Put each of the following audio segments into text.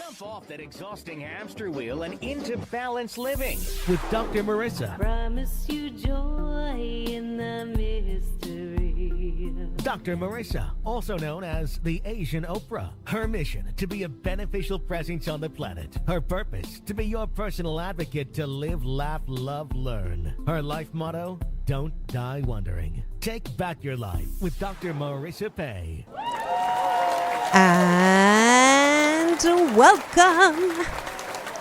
Jump off that exhausting hamster wheel and into balanced living with Dr. Marissa. Promise you joy in the mystery. Dr. Marissa, also known as the Asian Oprah. Her mission, to be a beneficial presence on the planet. Her purpose, to be your personal advocate to live, laugh, love, learn. Her life motto, don't die wondering. Take back your life with Dr. Marissa Pay. And welcome.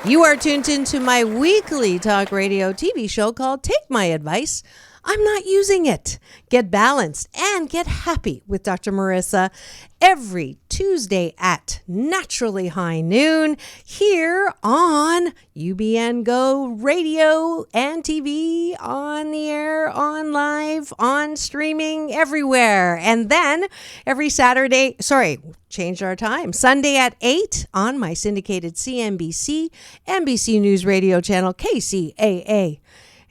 You are tuned into my weekly talk radio TV show called Take My Advice. I'm not using it. Get balanced and get happy with Dr. Marissa every Tuesday at naturally high noon here on UBN Go Radio and TV, on the air, on live, on streaming, everywhere. And then every Saturday, changed our time, Sunday at 8 on my syndicated CNBC, NBC News Radio channel, KCAA.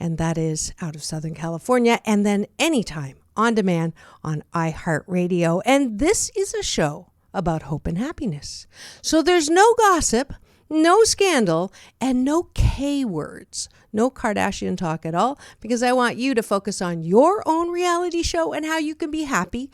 And that is out of Southern California, and then anytime on demand on iHeartRadio. And this is a show about hope and happiness. So there's no gossip, no scandal, and no K words, no Kardashian talk at all, because I want you to focus on your own reality show and how you can be happy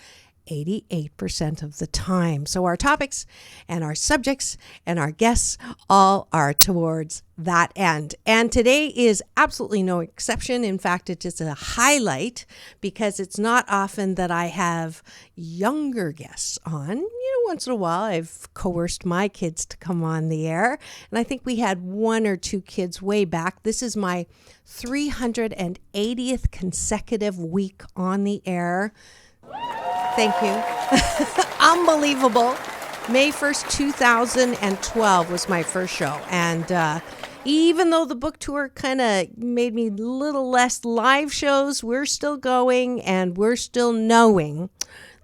88% of the time. So our topics and our subjects and our guests all are towards that end. And today is absolutely no exception. In fact, it is a highlight because it's not often that I have younger guests on. Once in a while, I've coerced my kids to come on the air. And I think we had one or two kids way back. This is my 380th consecutive week on the air. Thank you. Unbelievable. May 1st, 2012 was my first show. And even though the book tour kind of made me a little less live shows, we're still going and we're still knowing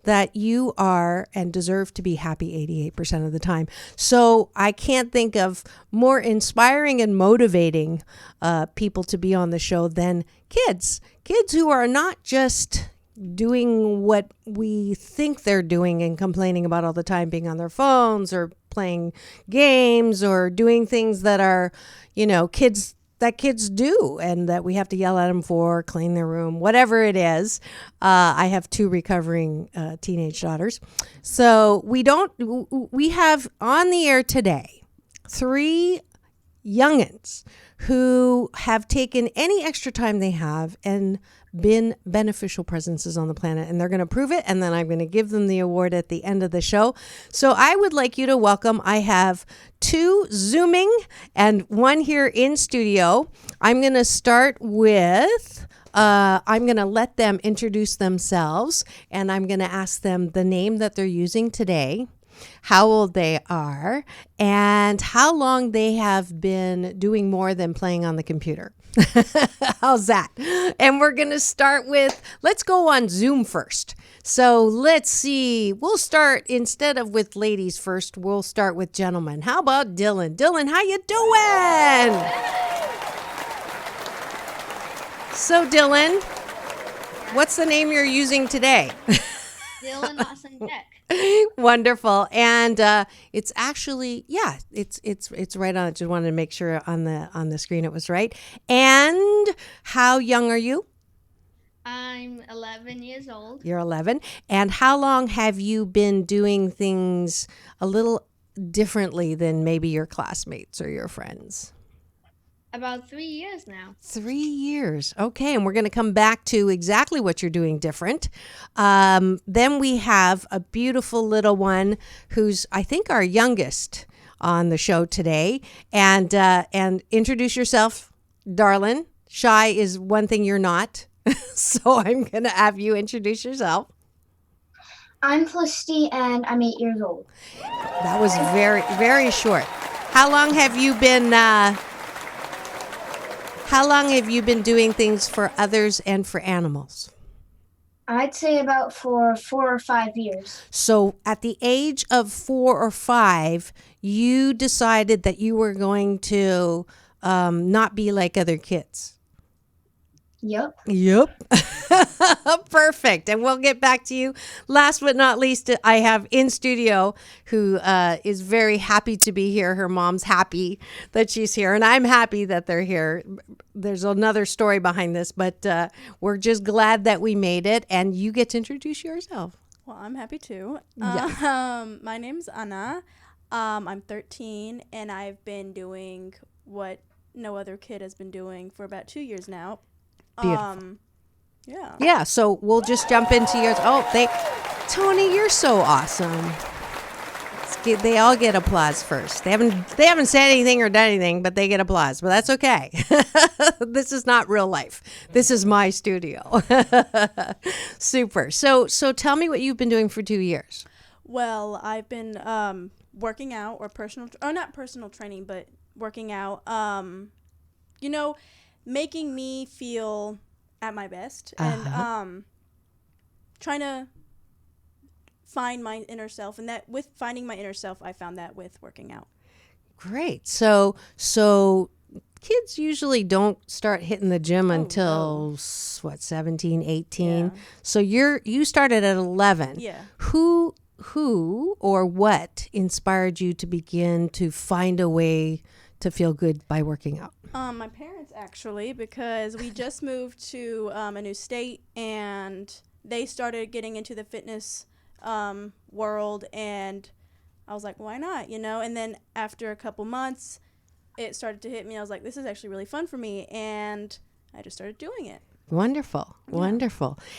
that you are and deserve to be happy 88% of the time. So I can't think of more inspiring and motivating people to be on the show than kids. Kids who are not just doing what we think they're doing and complaining about all the time, being on their phones or playing games or doing things that are, kids do and that we have to yell at them for, clean their room, whatever it is. I have two recovering teenage daughters. So we have on the air today 3 youngins who have taken any extra time they have and been beneficial presences on the planet, and they're going to prove it, and then I'm going to give them the award at the end of the show. So I would like you to welcome, I have 2 Zooming and 1 here in studio. I'm going to start with, I'm going to let them introduce themselves, and I'm going to ask them the name that they're using today, how old they are, and how long they have been doing more than playing on the computer. How's that? And we're going to start with, let's go on Zoom first. So let's see. We'll start, instead of with ladies first, we'll start with gentlemen. How about Dylan? Dylan, how you doing? So Dylan, what's the name you're using today? Dylan Lawson Deck. Wonderful. And it's actually, it's right on. I just wanted to make sure on the screen it was right. And how young are you? I'm 11 years old. You're 11. And how long have you been doing things a little differently than maybe your classmates or your friends? About 3 years now. 3 years. Okay. And we're going to come back to exactly what you're doing different. Then we have a beautiful little one who's, I think, our youngest on the show today. And introduce yourself, darling. Shy is one thing you're not. So I'm going to have you introduce yourself. I'm Felicity and I'm 8 years old. That was very, very short. How long have you been... How long have you been doing things for others and for animals? I'd say about for 4 or 5 years. So at the age of 4 or 5, you decided that you were going to not be like other kids. Yep. Yep. Perfect. And we'll get back to you. Last but not least, I have in studio who is very happy to be here. Her mom's happy that she's here, and I'm happy that they're here. There's another story behind this, but we're just glad that we made it. And you get to introduce yourself. Well, I'm happy too. Yeah. My name's Anna. I'm 13, and I've been doing what no other kid has been doing for about 2 years now. Beautiful. Yeah. Yeah, so we'll just jump into yours. Tony, you're so awesome. They all get applause first. They haven't said anything or done anything, but they get applause. But that's okay. This is not real life. This is my studio. Super. So tell me what you've been doing for 2 years. Well, I've been working out or not personal training, but working out. Making me feel at my best and trying to find my inner self, and that with finding my inner self, I found that with working out. Great. So kids usually don't start hitting the gym until 17, 18. Yeah. So you started at 11. Yeah. Who or what inspired you to begin to find a way to feel good by working out? My parents, actually, because we just moved to a new state, and they started getting into the fitness world, and I was like, why not, And then after a couple months, it started to hit me. I was like, this is actually really fun for me, and I just started doing it. Wonderful.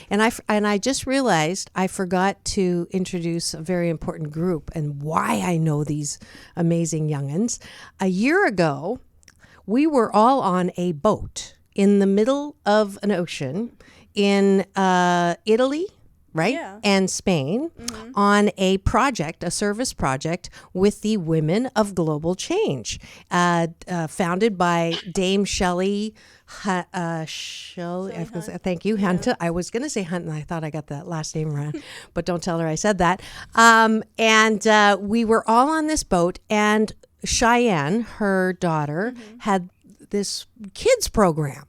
And I just realized I forgot to introduce a very important group and why I know these amazing young'uns. A year ago, we were all on a boat in the middle of an ocean in Italy, right? Yeah. And Spain on a project, a service project with the Women of Global Change, founded by Dame Shelley. Thank you, Hunt. I was going to say Hunt, and I thought I got that last name wrong, but don't tell her I said that. And we were all on this boat, and Cheyenne, her daughter, had this kids program.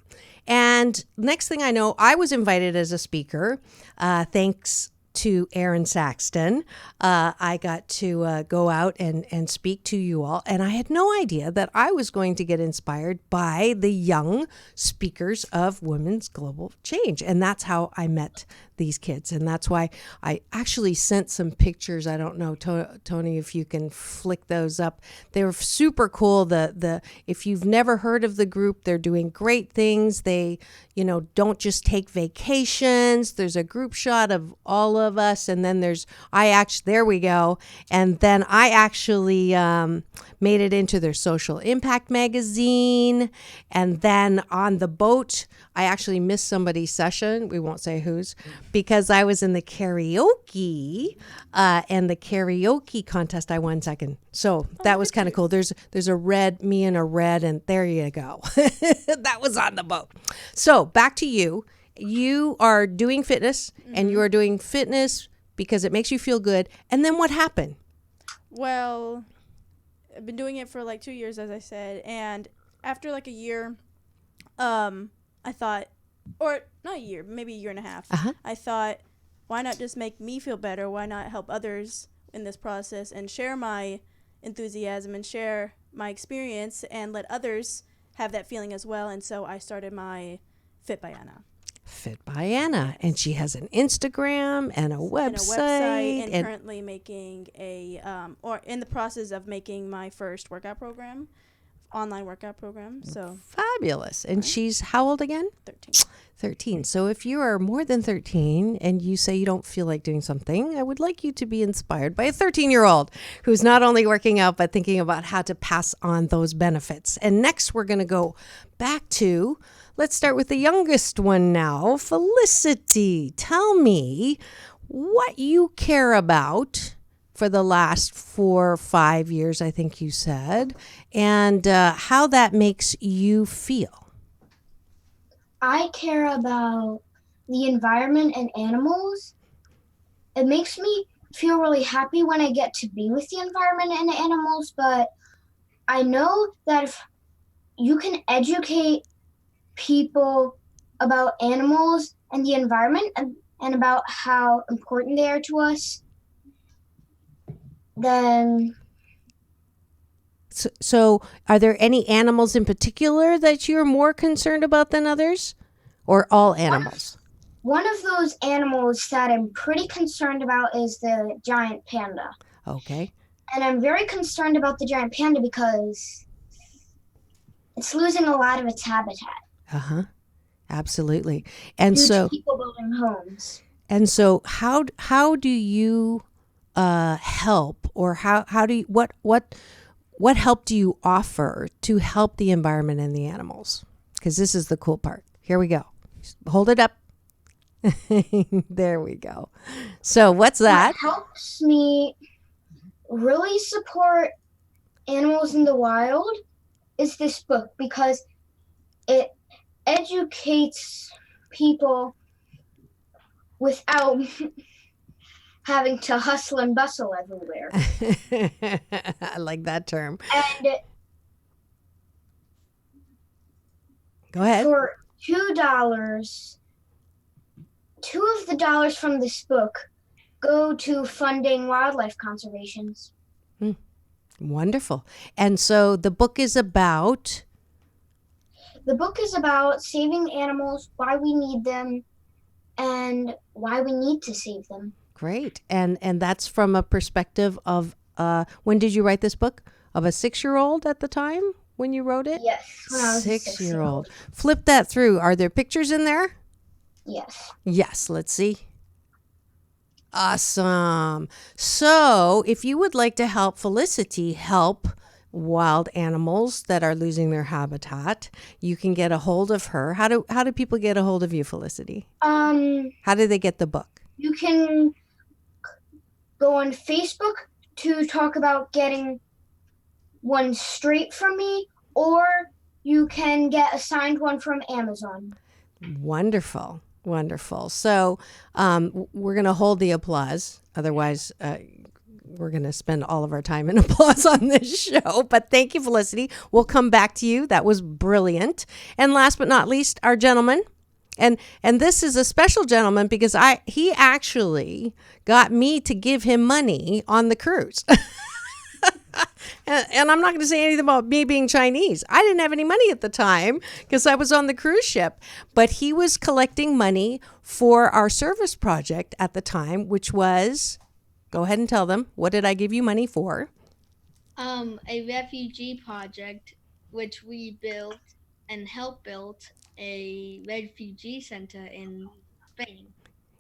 And next thing I know, I was invited as a speaker, thanks to Aaron Saxton. I got to go out and speak to you all. And I had no idea that I was going to get inspired by the young speakers of Women's Global Change. And that's how I met these kids. And that's why I actually sent some pictures. I don't know, Tony, if you can flick those up. They're super cool. If you've never heard of the group, they're doing great things. They, don't just take vacations. There's a group shot of all of us. And then there we go. And then I actually made it into their social impact magazine. And then on the boat, I actually missed somebody's session. We won't say whose, because I was in the karaoke and the karaoke contest. I won second. So that was kind of cool. There's me in a red, and there you go. That was on the boat. So back to you. You are doing fitness, and you are doing fitness because it makes you feel good. And then what happened? Well, I've been doing it for like 2 years, as I said, and after like a year, I thought, or not a year, maybe a year and a half, I thought, why not just make me feel better? Why not help others in this process and share my enthusiasm and share my experience and let others have that feeling as well? And so I started my Fit by Anna. Fit by Anna. And she has an Instagram and a website. And currently making or in the process of making my first workout program, online workout program. So fabulous. And she's how old again? 13. So if you are more than 13 and you say you don't feel like doing something, I would like you to be inspired by a 13-year-old who's not only working out, but thinking about how to pass on those benefits. And next, we're going to go back to, let's start with the youngest one now, Felicity. Tell me what you care about for the last 4 or 5 years, I think you said, and how that makes you feel. I care about the environment and animals. It makes me feel really happy when I get to be with the environment and animals, but I know that if you can educate people about animals and the environment and about how important they are to us, then So, are there any animals in particular that you're more concerned about than others, or all animals? one of those animals that I'm pretty concerned about is the giant panda. Okay. And I'm very concerned about the giant panda because it's losing a lot of its habitat Absolutely. And due so, to people building homes. how do you help, or how do you, what help do you offer to help the environment and the animals? Because this is the cool part. Here we go. Hold it up. There we go. So what's that? What helps me really support animals in the wild is this book because it educates people without having to hustle and bustle everywhere. I like that term. And Go ahead. for $2, two of the dollars from this book go to funding wildlife conservations. Wonderful. And so the book is about The book is about saving animals, why we need them, and why we need to save them. great. And that's from a perspective of when did you write this book? Of a 6-year-old at the time when you wrote it? Yes, when I was a 6-year-old. Flip that through. Are there pictures in there? Yes. Yes, let's see. Awesome. So, if you would like to help Felicity help wild animals that are losing their habitat, you can get a hold of her. How do people get a hold of you, Felicity? How do they get the book? You can go on Facebook to talk about getting one straight from me, or you can get a signed one from Amazon. Wonderful. Wonderful. So, we're going to hold the applause. Otherwise, we're going to spend all of our time in applause on this show. But thank you, Felicity. We'll come back to you. That was brilliant. And last but not least, our gentleman. And this is a special gentleman because he actually got me to give him money on the cruise. And I'm not going to say anything about me being Chinese. I didn't have any money at the time because I was on the cruise ship. But he was collecting money for our service project at the time, which was, go ahead and tell them, what did I give you money for? A refugee project, which we built and helped build a refugee center in Spain.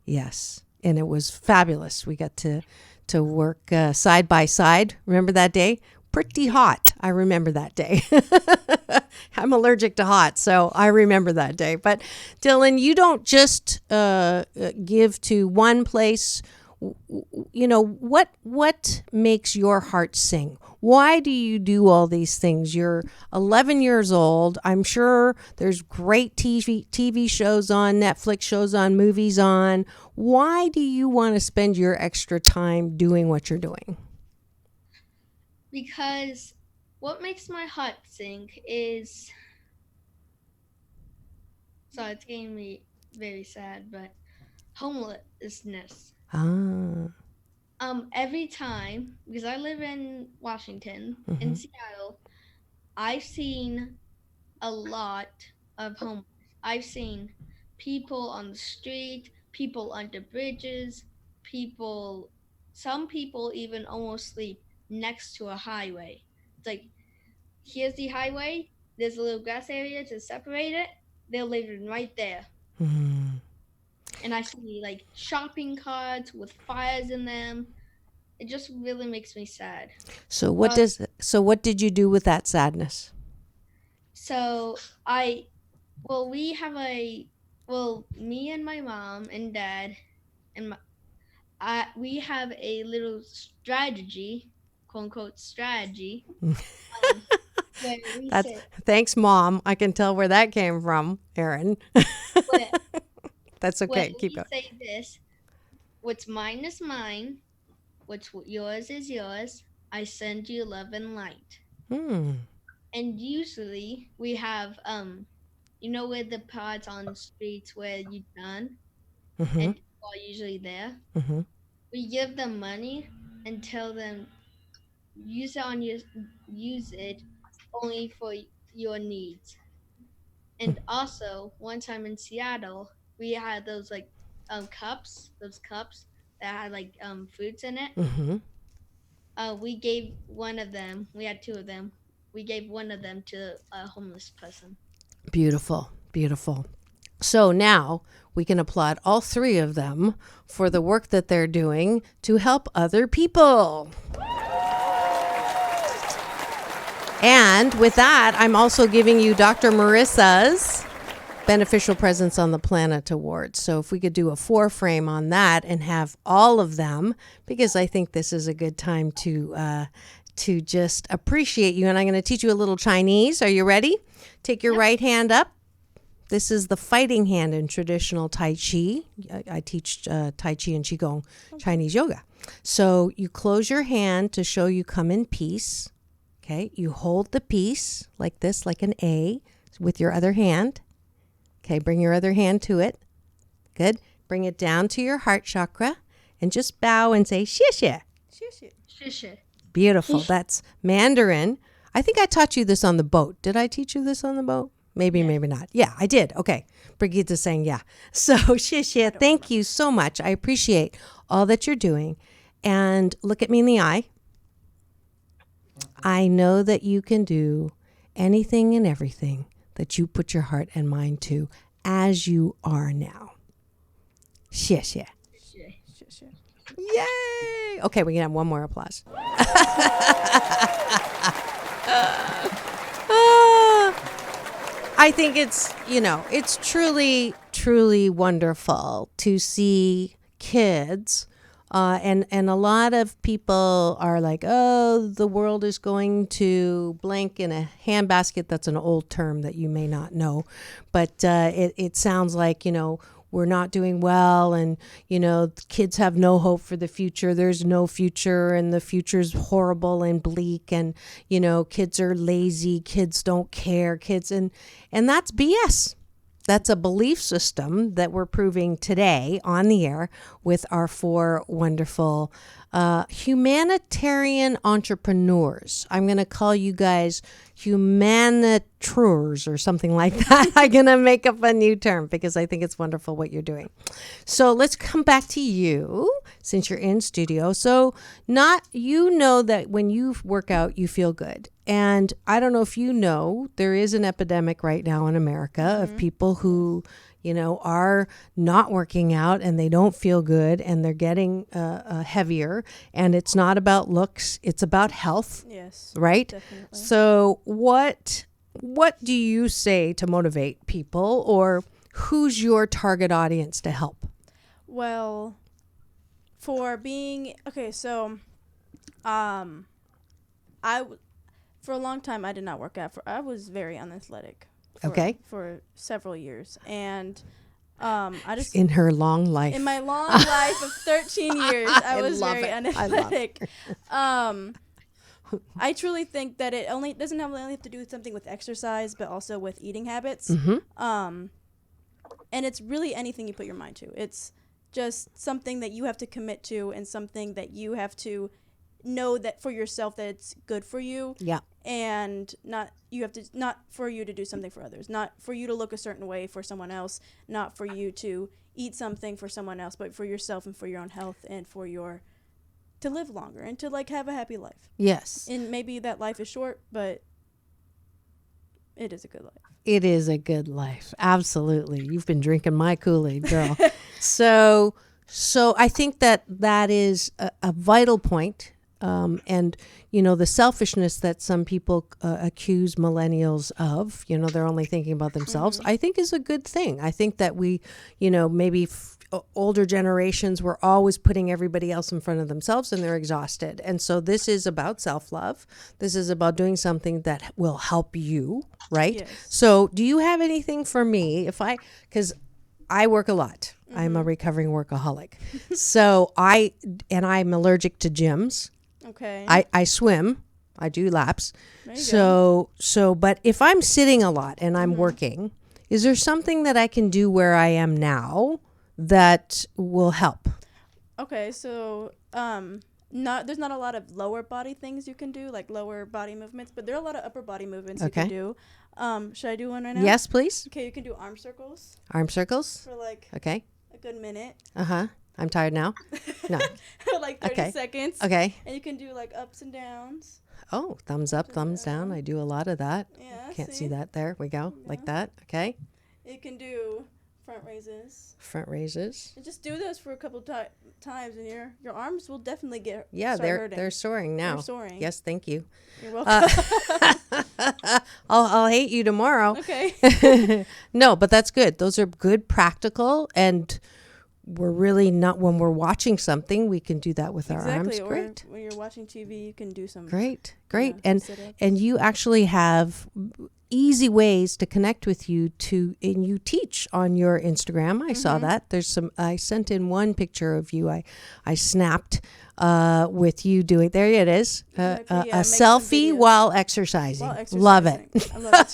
Yes, and it was fabulous. We got to work side by side. Remember that day? Pretty hot. I remember that day. I'm allergic to hot, so I remember that day. But Dylan, you don't just give to one place. You know, what makes your heart sing? Why do you do all these things? You're 11 years old. I'm sure there's great TV shows on, Netflix shows on, movies on. Why do you want to spend your extra time doing what you're doing? Because what makes my heart sing is, so it's getting me very sad, but homelessness. Every time, because I live in Washington, in Seattle, I've seen a lot of homeless. I've seen people on the street, people under bridges, some people even almost sleep next to a highway. It's like, here's the highway, there's a little grass area to separate it, they're living right there. And I see like shopping carts with fires in them. It just really makes me sad. So what did you do with that sadness? So me and my mom and dad and we have a little strategy, quote unquote strategy. Where we Thanks, Mom. I can tell where that came from, Aaron. That's okay. Keep going. Say this: what's mine is mine. What's yours is yours. I send you love and light. And usually we have you know where the pods on the streets where you done Mm-hmm. and people are usually there. Mm-hmm. We give them money and tell them use it only for your needs. And also, one time in Seattle, we had those like those cups that had like fruits in it. Mm-hmm. We gave one of them. We had two of them. We gave one of them to a homeless person. Beautiful. Beautiful. So now we can applaud all three of them for the work that they're doing to help other people. And with that, I'm also giving you Dr. Marissa's Beneficial Presence on the Planet Award. So if we could do a 4-frame on that and have all of them, because I think this is a good time to just appreciate you. And I'm going to teach you a little Chinese. Are you ready? Take your right hand up. This is the fighting hand in traditional Tai Chi. I teach Tai Chi and Qigong Chinese yoga. So you close your hand to show you come in peace. Okay, you hold the peace like this, like an A, with your other hand. Okay, bring your other hand to it. Good. Bring it down to your heart chakra and just bow and say, xie xie. Shisha. Beautiful. That's Mandarin. I think I taught you this on the boat. Did I teach you this on the boat? Maybe, maybe not. Yeah, I did. Okay. Brigitte is saying yeah. So, xie xie, thank you so much. I appreciate all that you're doing. And look at me in the eye. I know that you can do anything and everything that you put your heart and mind to as you are now. Xie xie. Yay! Okay, we can have one more applause. I think it's, it's truly, truly wonderful to see kids. And a lot of people are like, oh, the world is going to blank in a handbasket. That's an old term that you may not know. But it sounds like, we're not doing well, and kids have no hope for the future. There's no future, and the future's horrible and bleak, and kids are lazy, kids don't care, and that's BS. That's a belief system that we're proving today on the air with our 4 wonderful humanitarian entrepreneurs. I'm going to call you guys humaniteurs or something like that. I'm going to make up a new term because I think it's wonderful what you're doing. So let's come back to you since you're in studio. So that when you work out, you feel good. And I don't know if you know, there is an epidemic right now in America of people who, are not working out and they don't feel good and they're getting heavier. And it's not about looks, it's about health. Yes. Right? Definitely. So what do you say to motivate people, or who's your target audience to help? Well, for a long time I did not work out. I was very unathletic. For several years, and I just in my long life of 13 years, I was very unathletic. I truly think that it doesn't only have to do with something with exercise, but also with eating habits. Mm-hmm. And it's really anything you put your mind to. It's just something that you have to commit to, and something that you have to know that for yourself that it's good for you. Yeah. And not for you to do something for others, not for you to look a certain way for someone else, not for you to eat something for someone else, but for yourself and for your own health and to live longer and to have a happy life. Yes. And maybe that life is short, but it is a good life. It is a good life. Absolutely. You've been drinking my Kool-Aid, girl. So I think that is a vital point. And, the selfishness that some people accuse millennials of, they're only thinking about themselves, I think is a good thing. I think that we, maybe older generations were always putting everybody else in front of themselves and they're exhausted. And so this is about self-love. This is about doing something that will help you, right? Yes. So do you have anything for me? Because I work a lot. Mm-hmm. I'm a recovering workaholic. So I'm allergic to gyms. Okay. I swim. I do laps. But if I'm sitting a lot and I'm working, Is there something that I can do where I am now that will help? Okay, so there's not a lot of lower body things you can do, like lower body movements, but there are a lot of upper body movements you can do. Should I do one right now? Yes, please. Okay, you can do arm circles. Arm circles. For like okay. a good minute. I'm tired now. No. Like 30 seconds. Okay. And you can do like ups and downs. Oh, thumbs up, thumbs down. I do a lot of that. Yeah. Can't see that. There we go. Like that. Okay. You can do front raises. Front raises. And just do those for a couple times, and your arms will definitely start they're hurting. soaring now. They're soaring. Yes, thank you. You're welcome. I'll hate you tomorrow. Okay. No, but that's good. Those are good, practical, and we're really not, when we're watching something, we can do that with our arms. Great. Or when you're watching TV, you can do some. Great. Sit-ups. And you actually have easy ways to connect with you and you teach on your Instagram. I saw that. I sent in one picture of you. I snapped with you doing, there it is, a selfie while exercising. Love it. I love it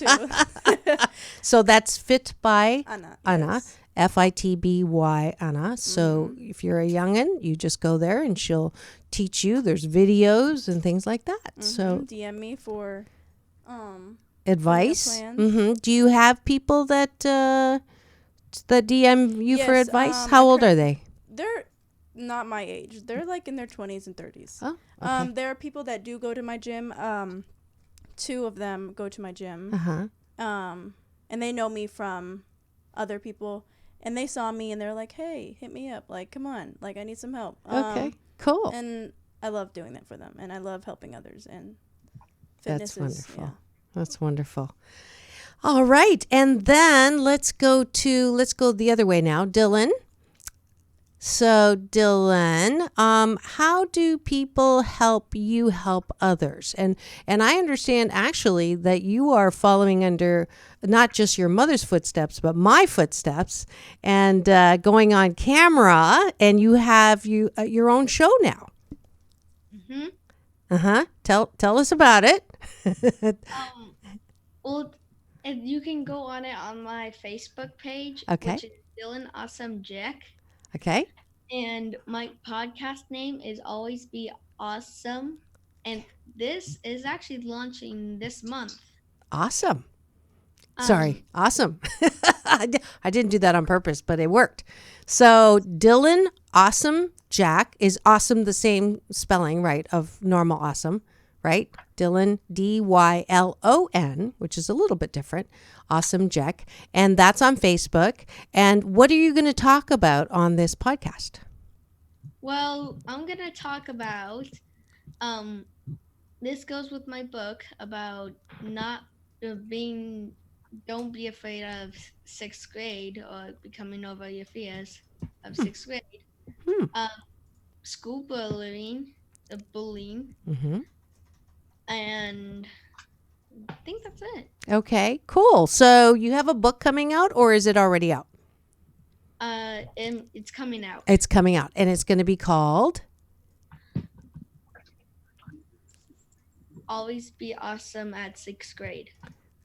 too. So that's Fit by Anna. Yes. FITBY Anna. So if you're a youngin', you just go there and she'll teach you. There's videos and things like that. So DM me for advice. Do you have people that DM you for advice? How old are they? They're not my age. They're like in their 20s and 30s. Oh, okay. There are people that do go to my gym. 2 of them go to my gym. And they know me from other people. And they saw me and they're like, hey, hit me up. Like, come on. Like, I need some help. Okay, cool. And I love doing that for them. And I love helping others. And fitness That's wonderful. Yeah. That's wonderful. All right. And then let's go the other way now. Dylan. So Dylan, how do people help you help others? And I understand actually that you are following under not just your mother's footsteps, but my footsteps, and going on camera. And you have your own show now. Tell us about it. Well, you can go on it on my Facebook page, which is Dylan Awesome Jack. Okay. And my podcast name is Always Be Awesome. And this is actually launching this month. Awesome. Awesome. I didn't do that on purpose, but it worked. So Dylan Awesome Jack is awesome, the same spelling, right, of normal awesome, right? Dylan, Dylon, which is a little bit different. Awesome Jack. And that's on Facebook. And what are you going to talk about on this podcast? Well, I'm going to talk about, this goes with my book about don't be afraid of 6th grade or becoming over your fears of 6th grade. School bullying, and I think that's it. Okay, cool. So you have a book coming out, or is it already out? It's coming out. It's coming out, and it's going to be called Always Be Awesome at 6th grade.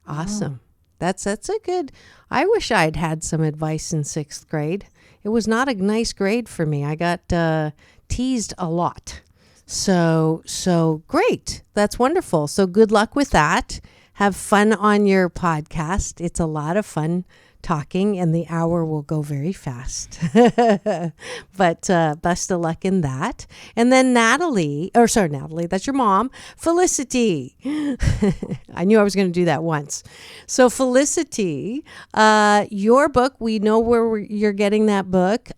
Awesome. That's a good. I wish I'd had some advice in 6th grade. It was not a nice grade for me. I got teased a lot. So great. That's wonderful. So good luck with that. Have fun on your podcast. It's a lot of fun talking, and the hour will go very fast. But best of luck in that. And then Natalie, that's your mom, Felicity. I knew I was going to do that once. So Felicity, your book, we know where you're getting that book.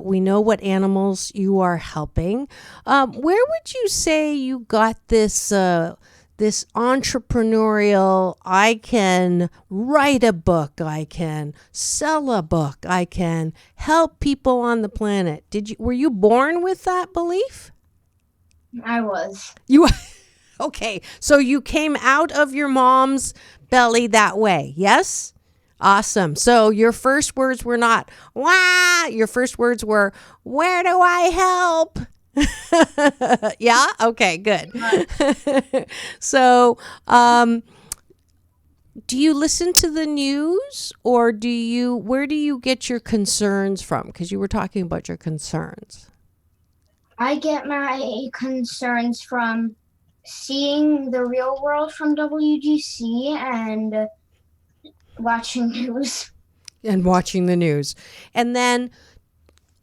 We know what animals you are helping. Where would you say you got this entrepreneurial, I can write a book, I can sell a book, I can help people on the planet. Were you born with that belief? I was. Okay, so you came out of your mom's belly that way, yes? Awesome. So your first words were not, wah, your first words were, where do I help? Yeah? Okay, good. So, do you listen to the news, or where do you get your concerns from? Because you were talking about your concerns. I get my concerns from seeing the real world from WGC and watching news. And watching the news. And then,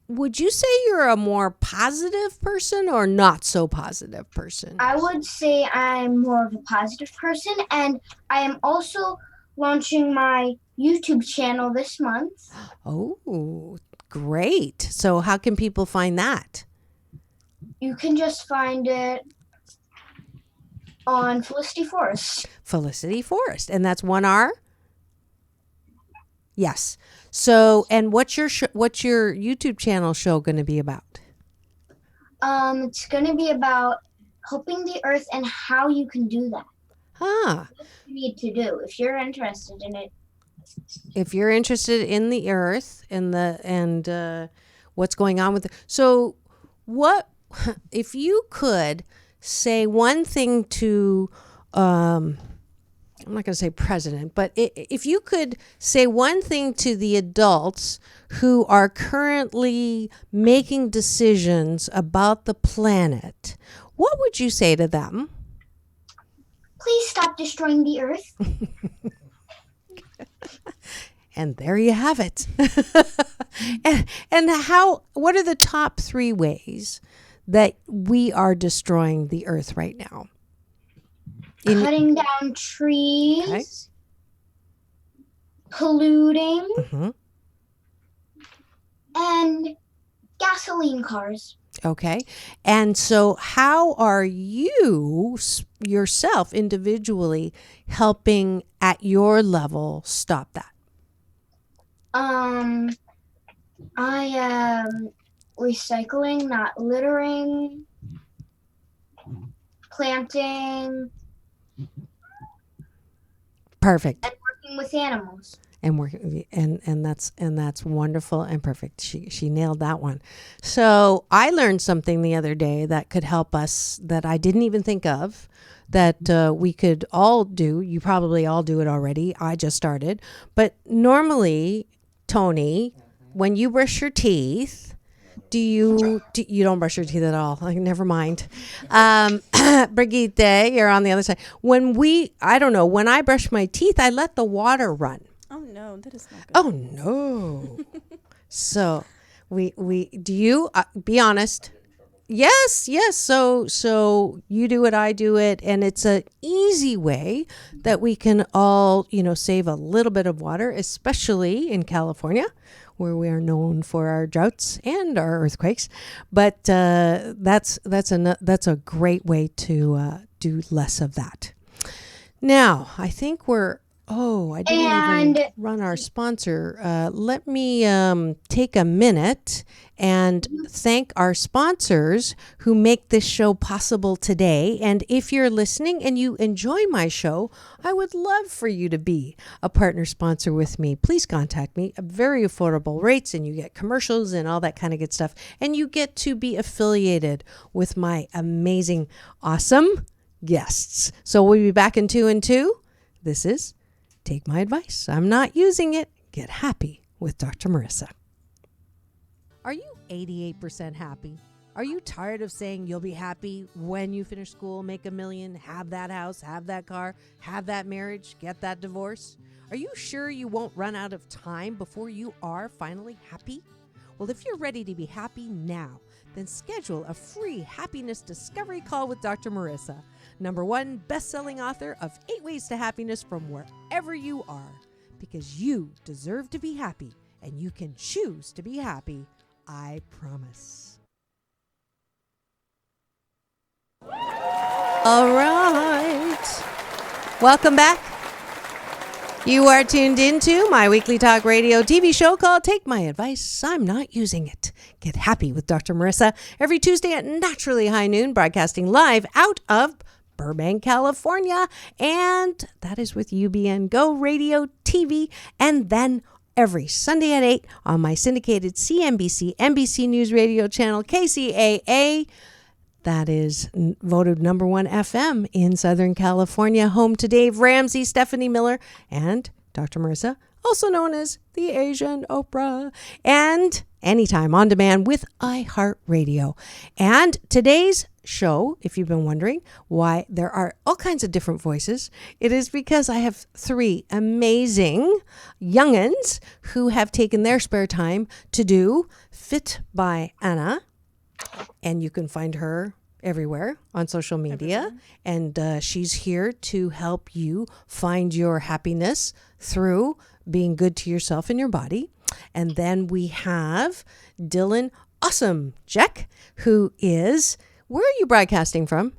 would you say you're a more positive person or not so positive person? I would say I'm more of a positive person, and I am also launching my YouTube channel this month. Oh, great. So how can people find that? You can just find it on Felicity Forrest. Felicity Forrest. And that's 1R? Yes. So, and what's your YouTube channel show going to be about? It's going to be about helping the earth and how you can do that. What you need to do if you're interested in it. If you're interested in the earth and what's going on with it. So what if you could say one thing to I'm not going to say president, but if you could say one thing to the adults who are currently making decisions about the planet, what would you say to them? Please stop destroying the earth. And there you have it. and what are the top 3 ways that we are destroying the earth right now? Cutting down trees, polluting, and gasoline cars. Okay. And so how are you yourself individually helping at your level stop that? I am recycling, not littering, planting. Perfect. And working with animals. And that's wonderful and perfect. She nailed that one. So I learned something the other day that could help us that I didn't even think of, that we could all do. You probably all do it already. I just started. But normally, Tony, when you brush your teeth, you don't brush your teeth at all? Like, never mind. Brigitte, you're on the other side. When I brush my teeth, I let the water run. Oh no, that is not good. Oh no. So do you be honest? Yes. So you do it, I do it, and it's an easy way that we can all, save a little bit of water, especially in California, where we are known for our droughts and our earthquakes. But that's a great way to do less of that. Now, I think I didn't even run our sponsor. Let me take a minute and thank our sponsors who make this show possible today. And if you're listening and you enjoy my show, I would love for you to be a partner sponsor with me. Please contact me at very affordable rates, and you get commercials and all that kind of good stuff. And you get to be affiliated with my amazing, awesome guests. So we'll be back in 2 and 2. This is Take My Advice. I'm not using it. Get happy with Dr. Marissa. Are you 88% happy? Are you tired of saying you'll be happy when you finish school, make $1 million, have that house, have that car, have that marriage, get that divorce? Are you sure you won't run out of time before you are finally happy? Well, if you're ready to be happy now, then schedule a free happiness discovery call with Dr. Marissa, #1 best-selling author of 8 Ways to Happiness from wherever you are. Because you deserve to be happy, and you can choose to be happy, I promise. All right. Welcome back. You are tuned into my weekly talk radio TV show called Take My Advice. I'm not using it. Get happy with Dr. Marissa every Tuesday at naturally high noon, broadcasting live out of Burbank, California. And that is with UBN Go Radio TV. And then every Sunday at 8 on my syndicated CNBC, NBC News Radio channel, KCAA. That is voted number 1 FM in Southern California, home to Dave Ramsey, Stephanie Miller, and Dr. Marissa, also known as the Asian Oprah, and anytime on demand with iHeartRadio. And today's show, if you've been wondering why there are all kinds of different voices, it is because I have 3 amazing young'uns who have taken their spare time to do Fit by Anna. And you can find her everywhere on social media. And she's here to help you find your happiness through being good to yourself and your body. And then we have Dylan Awesome Jack, who is, where are you broadcasting from?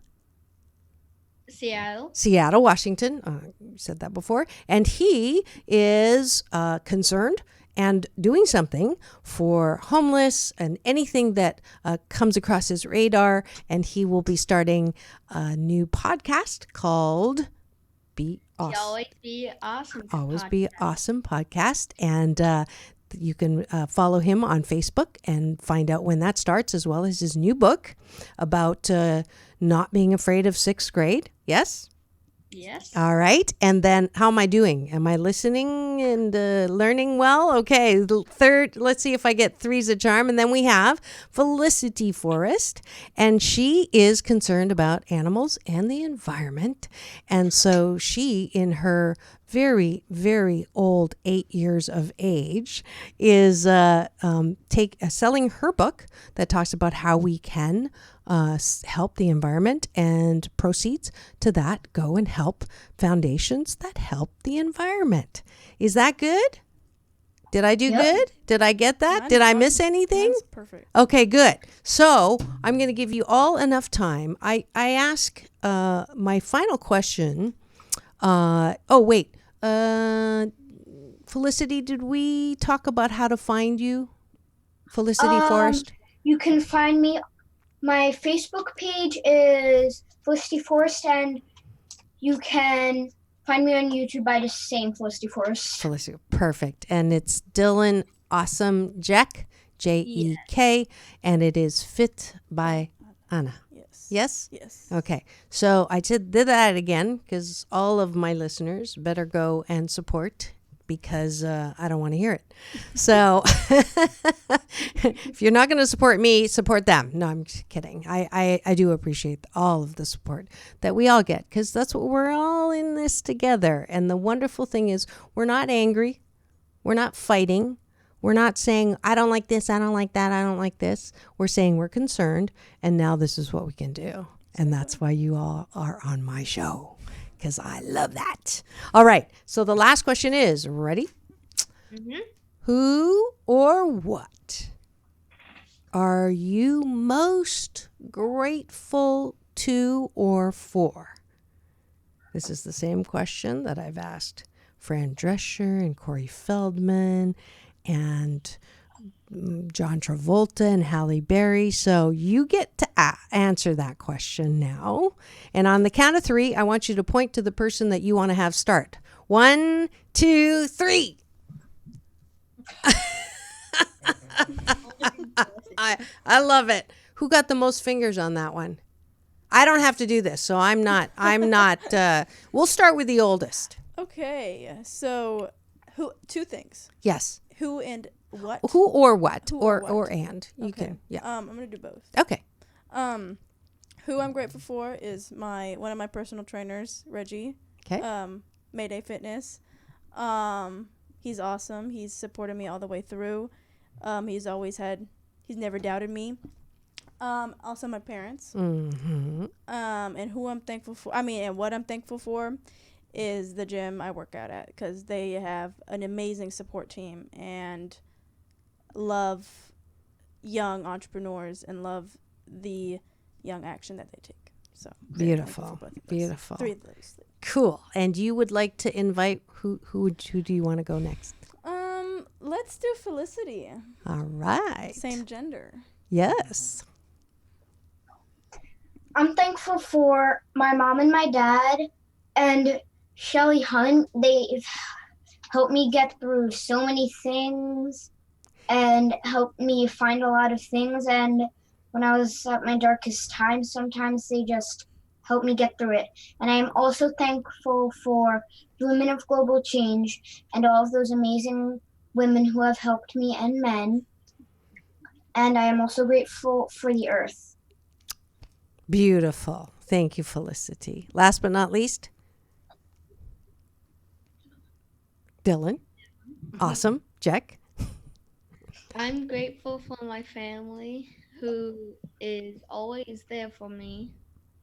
Seattle, Washington. You said that before. And he is concerned and doing something for homeless and anything that comes across his radar. And he will be starting a new podcast called Be Awesome. Always Be Awesome podcast. And you can follow him on Facebook and find out when that starts, as well as his new book about not being afraid of 6th grade. Yes? Yes. All right. And then how am I doing? Am I listening and learning well? Okay. Third, let's see if I get 3's a charm. And then we have Felicity Forrest, and she is concerned about animals and the environment. And so she, in her very, very old 8 years of age, is selling her book that talks about how we can help the environment, and proceeds to that go and help foundations that help the environment. Is that good? Did I do good? Did I get that? Did I miss anything? That's perfect. Okay, good. So I'm going to give you all enough time. I ask my final question. Felicity, did we talk about how to find you? Felicity Forrest? You can find me. My Facebook page is Felicity Forrest, and you can find me on YouTube by just saying Felicity Forrest. Felicity, perfect. And it's Dylan Awesome Jack, Jek, and it is Fit by Anna. Yes? Yes. Okay. So I did that again because all of my listeners better go and support, because I don't want to hear it. So if you're not going to support me, support them. No, I'm just kidding. I do appreciate all of the support that we all get, because that's what we're all in this together. And the wonderful thing is we're not angry. We're not fighting. We're not saying, I don't like this, I don't like that, I don't like this. We're saying we're concerned, and now this is what we can do. And that's why you all are on my show, because I love that. All right. So the last question is, ready? Mm-hmm. Who or what are you most grateful to or for? This is the same question that I've asked Fran Drescher and Corey Feldman and John Travolta and Halle Berry. So you get to answer that question now. And on the count of 3, I want you to point to the person that you want to have start. 1, 2, 3. I love it. Who got the most fingers on that one? I don't have to do this, so I'm not, we'll start with the oldest. Okay. So, 2 things. Yes. Who and what? Who or what? Who or and. You okay. can, yeah. I'm going to do both. Okay. Who I'm grateful for is one of my personal trainers, Reggie. Okay. Mayday Fitness. He's awesome. He's supported me all the way through. He's never doubted me. Also my parents. Mm-hmm. And who I'm thankful for, and what I'm thankful for is the gym I work out at, because they have an amazing support team and love young entrepreneurs and love the young action that they take. So beautiful. 3 of those. Cool. And you would like to invite who do you want to go next? Let's do Felicity. All right. Same gender. Yes. I'm thankful for my mom and my dad and Shelly Hunt. They've helped me get through so many things and helped me find a lot of things. And when I was at my darkest time. Sometimes they just help me get through it. And I am also thankful for the women of global change and all of those amazing women who have helped me and men. And I am also grateful for the earth. Beautiful. Thank you, Felicity. Last but not least, Dylan. Awesome. Jack. I'm grateful for my family who is always there for me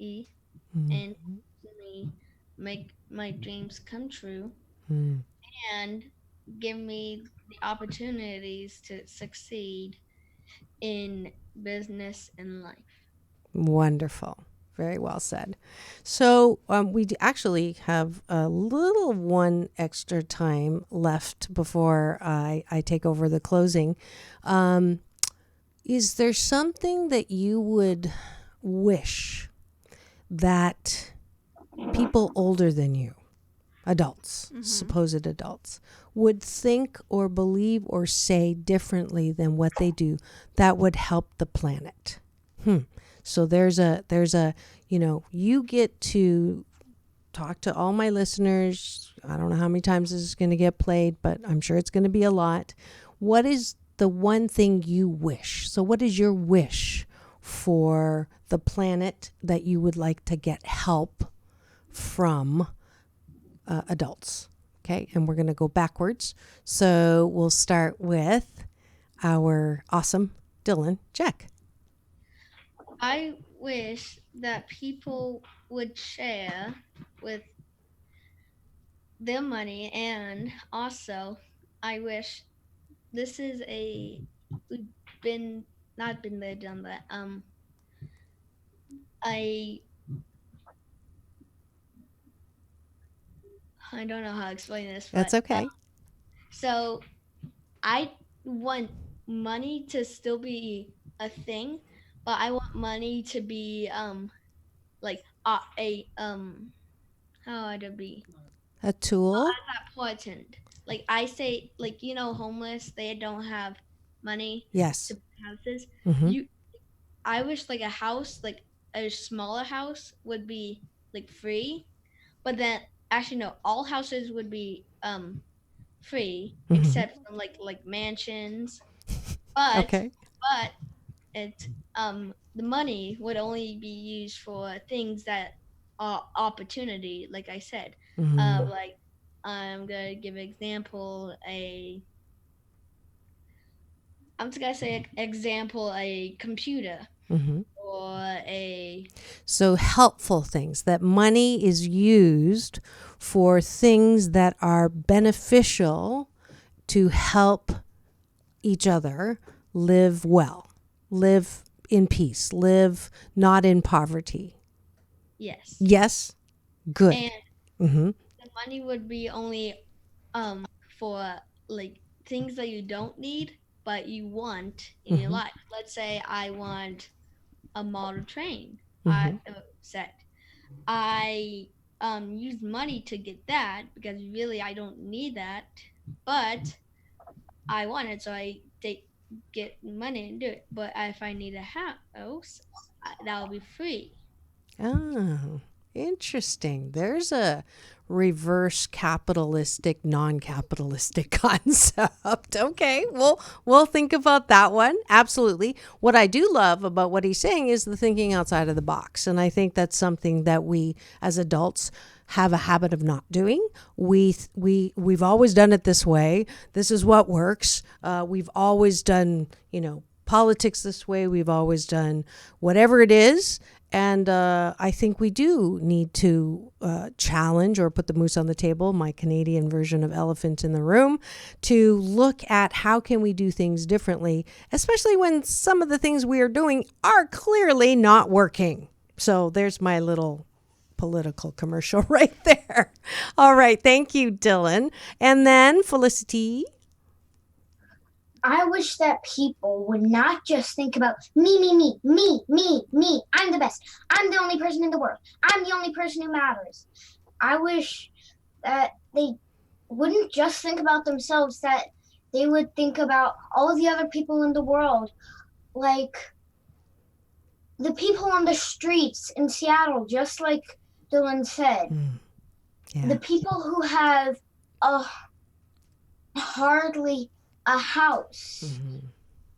and helps me make my dreams come true and give me the opportunities to succeed in business and life. Wonderful. Very well said. So we actually have a little one extra time left before I take over the closing. Is there something that you would wish that people older than you, adults, supposed adults, would think or believe or say differently than what they do that would help the planet? So there's a, you get to talk to all my listeners. I don't know how many times this is going to get played, but I'm sure it's going to be a lot. What is the one thing you wish? So what is your wish for the planet that you would like to get help from adults? Okay, and we're going to go backwards. So we'll start with our awesome Dylan Jack. I wish that people would share with their money, and also I wish this is we've been not been there, done that. I I don't know how to explain this, but That's okay. so I want money to still be a thing, but I want money to be like a how would it be? A tool. Not important. Like I say, like homeless, they don't have money Yes. to buy houses. Mhm. I wish like a house, like a smaller house, would be like free, but then actually no, all houses would be free except from like mansions. But Okay. but it the money would only be used for things that are opportunity, like I said. Like I'm gonna give an example. I'm just gonna say example a computer or a So helpful things, that money is used for things that are beneficial to help each other live well, live in peace, live not in poverty. yes. Yes? Good. And the money would be only for like things that you don't need but you want in your life. Let's say I want a model train. I set. I use money to get that because really I don't need that, but I want it, so I get money and do it. But if I need a house, that will be free. Oh, interesting. There's a reverse capitalistic, non-capitalistic concept. Okay, we'll think about that one. Absolutely. What I do love about what he's saying is the thinking outside of the box, and I think that's something that we as adults have a habit of not doing. We've always done it this way. This is what works. We've always done, politics this way. We've always done whatever it is. And I think we do need to challenge or put the moose on the table, my Canadian version of elephant in the room, to look at how can we do things differently, especially when some of the things we are doing are clearly not working. So there's my little political commercial right there. All right. Thank you, Dylan. And then Felicity. I wish that people would not just think about me, me, me, me, me, me. I'm the best. I'm the only person in the world. I'm the only person who matters. I wish that they wouldn't just think about themselves, that they would think about all of the other people in the world. Like, the people on the streets in Seattle, just like Dylan said, Yeah. the people who have hardly a house,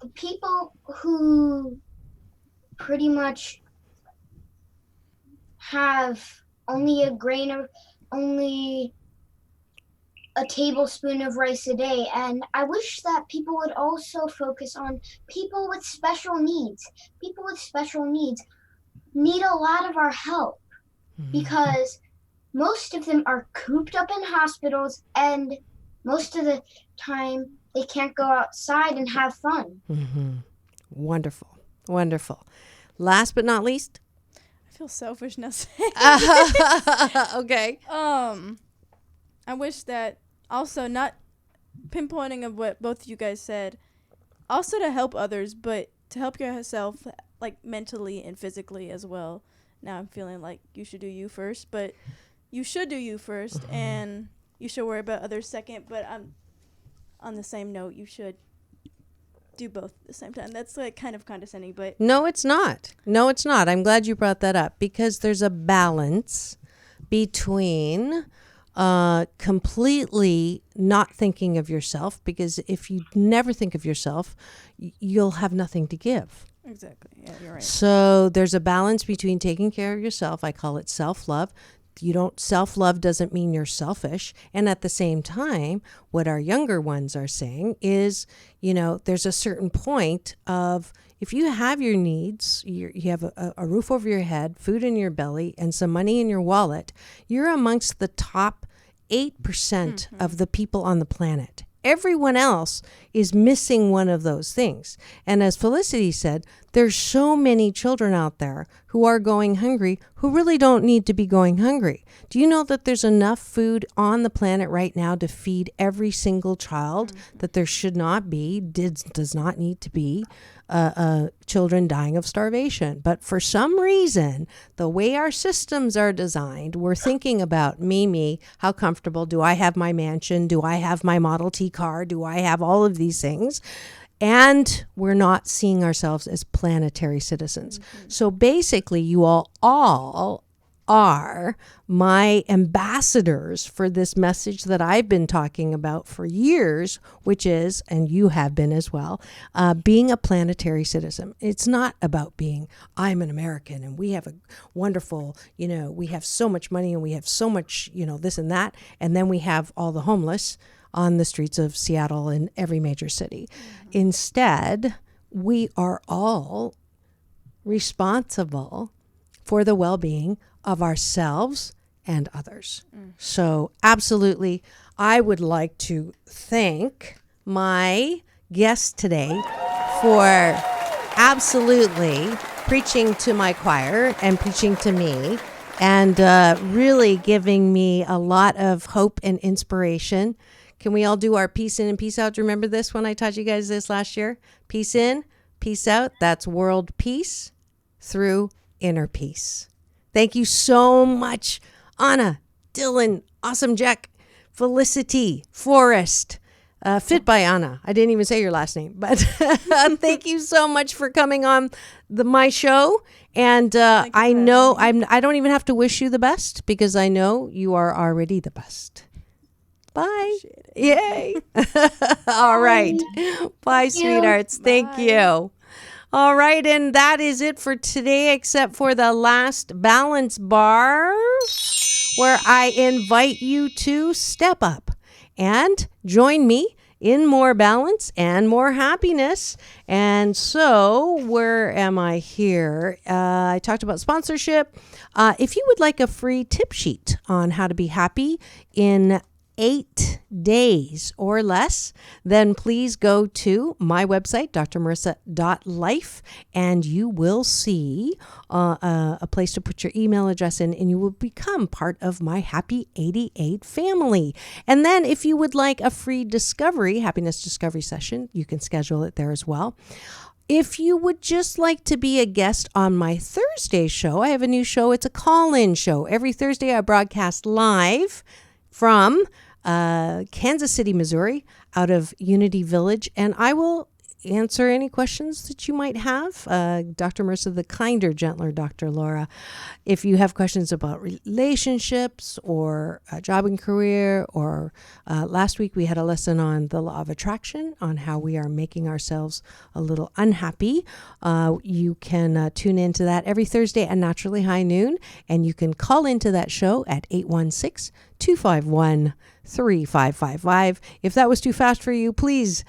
the people who pretty much have only a tablespoon of rice a day. And I wish that people would also focus on people with special needs. People with special needs need a lot of our help because most of them are cooped up in hospitals, and most of the time they can't go outside and have fun. Wonderful. Wonderful. Last but not least. I feel selfish now saying. Okay. I wish that also, not pinpointing of what both of you guys said, also to help others, but to help yourself, like mentally and physically as well. Now I'm feeling like you should do you first, but you should do you first, and you should worry about others second. But on the same note, you should do both at the same time. That's like kind of condescending, but No, it's not. No, it's not. I'm glad you brought that up because there's a balance between completely not thinking of yourself, because if you never think of yourself, you'll have nothing to give. exactly. Yeah, you're right. So there's a balance between taking care of yourself. I call it self-love. Self-love doesn't mean you're selfish. And at the same time, what our younger ones are saying is, there's a certain point of, if you have your needs, you have a roof over your head, food in your belly, and some money in your wallet, you're amongst the top 8% of the people on the planet. Everyone else is missing one of those things. And as Felicity said, there's so many children out there who are going hungry who really don't need to be going hungry. Do you know that there's enough food on the planet right now to feed every single child, that there should not be, does not need to be children dying of starvation? But for some reason, the way our systems are designed, we're thinking about me, how comfortable, do I have my mansion? Do I have my Model T car? Do I have all of these things? And we're not seeing ourselves as planetary citizens. So basically, you all are my ambassadors for this message that I've been talking about for years, which is, and you have been as well, being a planetary citizen. It's not about being, I'm an American and we have a wonderful, we have so much money and we have so much, this and that. And then we have all the homeless on the streets of Seattle and every major city. Instead, we are all responsible for the well-being of ourselves and others. So absolutely, I would like to thank my guest today for absolutely preaching to my choir and preaching to me, and really giving me a lot of hope and inspiration. Can we all do our peace in and peace out? Do you remember this when I taught you guys this last year? Peace in, peace out. That's world peace through inner peace. Thank you so much, Anna, Dylan, Awesome Jack, Felicity, Forrest, Fit by Anna. I didn't even say your last name, but thank you so much for coming on my show. And I know I don't even have to wish you the best, because I know you are already the best. Bye. Yay. All right. Bye, sweethearts. Thank you. All right. And that is it for today, except for the last balance bar, where I invite you to step up and join me in more balance and more happiness. And so, where am I here? I talked about sponsorship. If you would like a free tip sheet on how to be happy in 8 days or less, then please go to my website, drmarissa.life, and you will see a place to put your email address in, and you will become part of my Happy 88 family. And then if you would like a free happiness discovery session, you can schedule it there as well. If you would just like to be a guest on my Thursday show, I have a new show. It's a call-in show. Every Thursday I broadcast live from Kansas City, Missouri, out of Unity Village, and I will answer any questions that you might have. Dr. Marissa, the kinder, gentler Dr. Laura. If you have questions about relationships or job and career, or last week we had a lesson on the law of attraction, on how we are making ourselves a little unhappy. You can tune into that every Thursday at Naturally High Noon, and you can call into that show at 816-251-3555. If that was too fast for you, please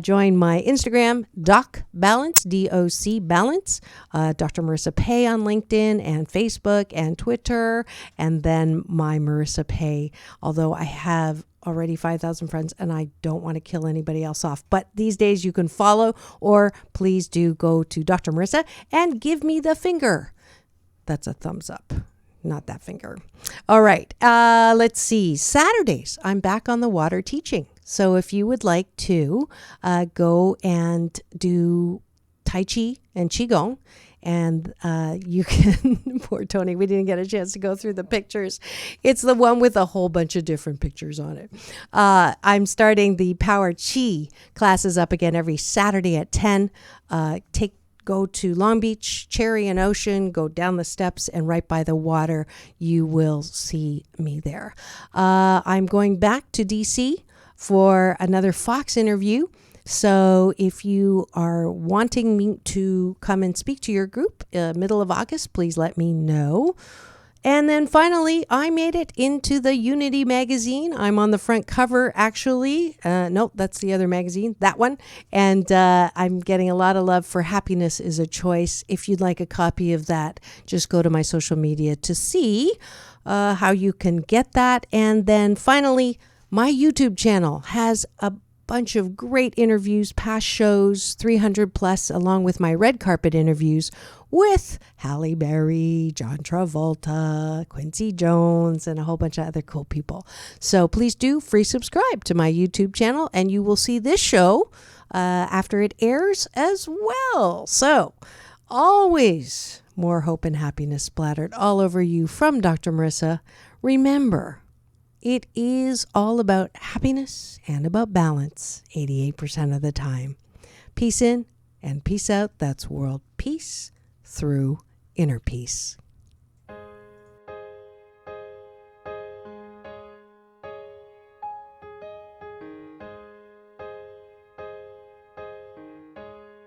join my Instagram, Doc Balance, DOC Balance, Dr. Marissa Pay on LinkedIn and Facebook and Twitter, and then my Marissa Pay, although I have already 5,000 friends and I don't want to kill anybody else off. But these days you can follow, or please do go to Dr. Marissa and give me the finger. That's a thumbs up. Not that finger. All right. Let's see. Saturdays, I'm back on the water teaching. So if you would like to go and do Tai Chi and Qigong, and you can, poor Tony, we didn't get a chance to go through the pictures. It's the one with a whole bunch of different pictures on it. I'm starting the Power Chi classes up again every Saturday at 10. Go to Long Beach, Cherry and Ocean, go down the steps, and right by the water, you will see me there. I'm going back to DC for another Fox interview. So if you are wanting me to come and speak to your group middle of August, please let me know. And then finally, I made it into the Unity magazine. I'm on the front cover, actually. Nope, that's the other magazine, that one. And I'm getting a lot of love for Happiness is a Choice. If you'd like a copy of that, just go to my social media to see how you can get that. And then finally, my YouTube channel has a bunch of great interviews, past shows, 300 plus, along with my red carpet interviews with Halle Berry, John Travolta, Quincy Jones, and a whole bunch of other cool people. So please do free subscribe to my YouTube channel, and you will see this show after it airs as well. So always more hope and happiness splattered all over you from Dr. Marissa. Remember, it is all about happiness and about balance 88% of the time. Peace in and peace out. That's world peace through inner peace.